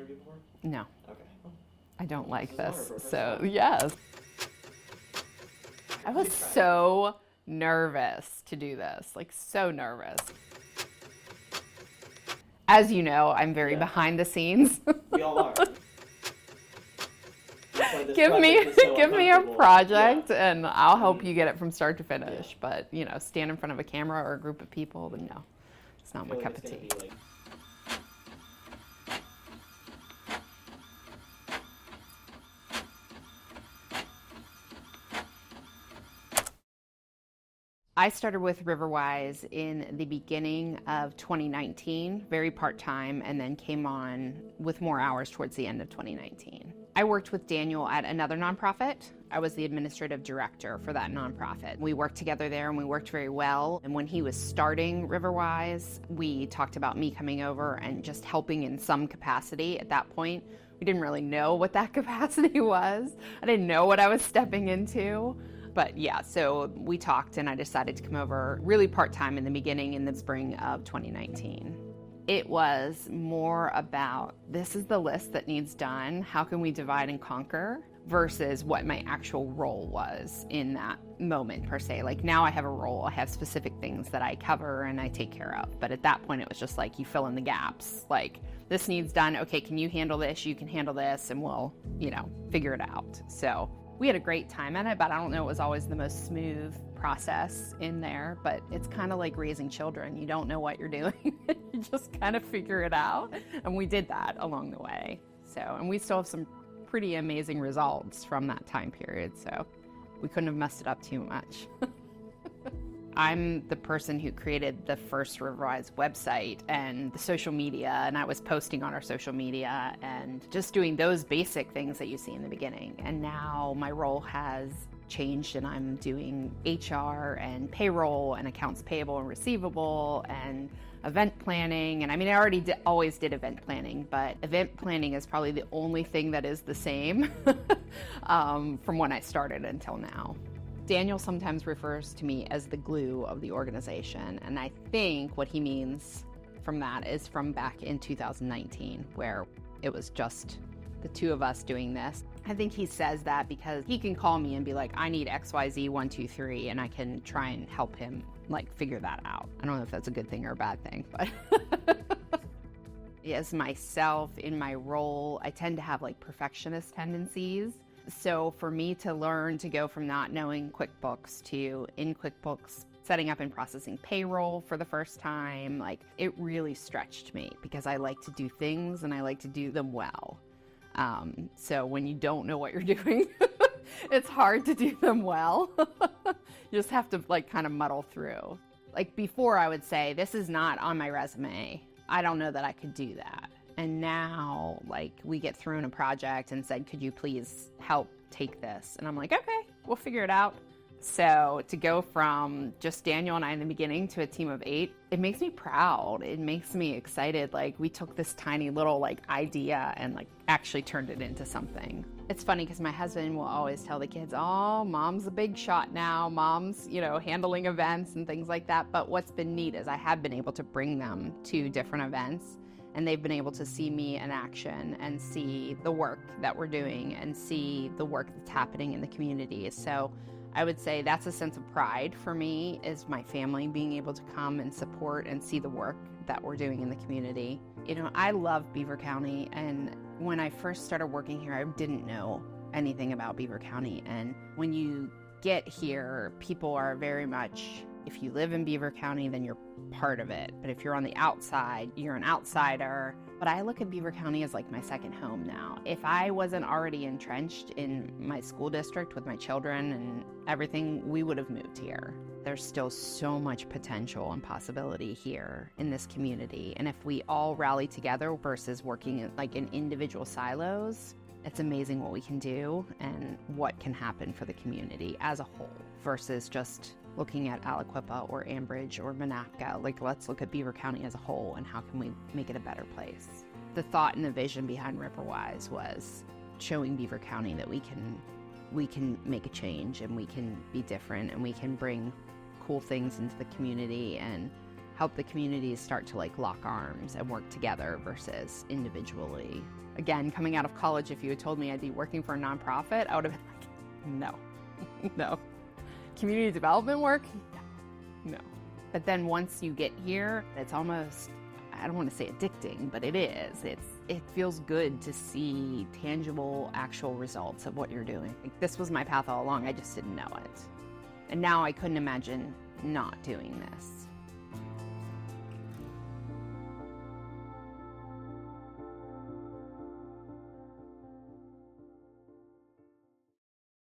interview before? No. Okay. Well, I don't like this. So yes. I was so nervous to do this, like so nervous. As you know, I'm very behind the scenes. We all are. Give me a project and I'll help you get it from start to finish. But, stand in front of a camera or a group of people, then no, it's not my cup of tea. I started with RiverWise in the beginning of 2019, very part-time, and then came on with more hours towards the end of 2019. I worked with Daniel at another nonprofit. I was the administrative director for that nonprofit. We worked together there and we worked very well. And when he was starting RiverWise, we talked about me coming over and just helping in some capacity. At that point, we didn't really know what that capacity was. I didn't know what I was stepping into. But yeah, so we talked and I decided to come over really part-time in the beginning in the spring of 2019. It was more about, this is the list that needs done, how can we divide and conquer, versus what my actual role was in that moment per se. Like now I have a role, I have specific things that I cover and I take care of. But at that point it was just like, you fill in the gaps. Like, this needs done, okay, can you handle this? You can handle this, and we'll, figure it out. So we had a great time at it, but I don't know, it was always the most smooth process in there, but it's kind of like raising children. You don't know what you're doing. You just kind of figure it out. And we did that along the way. So, and we still have some pretty amazing results from that time period. So we couldn't have messed it up too much. I'm the person who created the first RiverWise website and the social media, and I was posting on our social media and just doing those basic things that you see in the beginning. And now my role has changed and I'm doing HR and payroll and accounts payable and receivable and event planning. And I mean, I already always did event planning, but event planning is probably the only thing that is the same from when I started until now. Daniel sometimes refers to me as the glue of the organization, and I think what he means from that is from back in 2019, where it was just the two of us doing this. I think he says that because he can call me and be like, I need XYZ 1, 2, 3, and I can try and help him figure that out. I don't know if that's a good thing or a bad thing, but as myself in my role, I tend to have perfectionist tendencies. So for me to learn to go from not knowing QuickBooks to in QuickBooks, setting up and processing payroll for the first time, it really stretched me because I like to do things and I like to do them well. So when you don't know what you're doing, it's hard to do them well. You just have to kind of muddle through. Before I would say, this is not on my resume. I don't know that I could do that. And now, we get thrown a project and said, could you please help take this? And I'm like, okay, we'll figure it out. So to go from just Daniel and I in the beginning to a team of 8, it makes me proud. It makes me excited. We took this tiny little idea and actually turned it into something. It's funny because my husband will always tell the kids, oh, mom's a big shot now. Mom's, handling events and things like that. But what's been neat is I have been able to bring them to different events. And they've been able to see me in action and see the work that we're doing and see the work that's happening in the community. So I would say that's a sense of pride for me, is my family being able to come and support and see the work that we're doing in the community. I love Beaver County, and when I first started working here, I didn't know anything about Beaver County. And when you get here, people are very much, if you live in Beaver County, then you're part of it. But if you're on the outside, you're an outsider. But I look at Beaver County as my second home now. If I wasn't already entrenched in my school district with my children and everything, we would have moved here. There's still so much potential and possibility here in this community. And if we all rally together versus working in individual silos, it's amazing what we can do and what can happen for the community as a whole versus just looking at Aliquippa or Ambridge or Monaca. Let's look at Beaver County as a whole and how can we make it a better place. The thought and the vision behind RiverWise was showing Beaver County that we can make a change and we can be different and we can bring cool things into the community and help the communities start to like lock arms and work together versus individually. Again, coming out of college, if you had told me I'd be working for a nonprofit, I would have been like, no, no. Community development work? No. But then once you get here, it's almost, I don't want to say addicting, but it is. It feels good to see tangible, actual results of what you're doing. Like, this was my path all along, I just didn't know it. And now I couldn't imagine not doing this.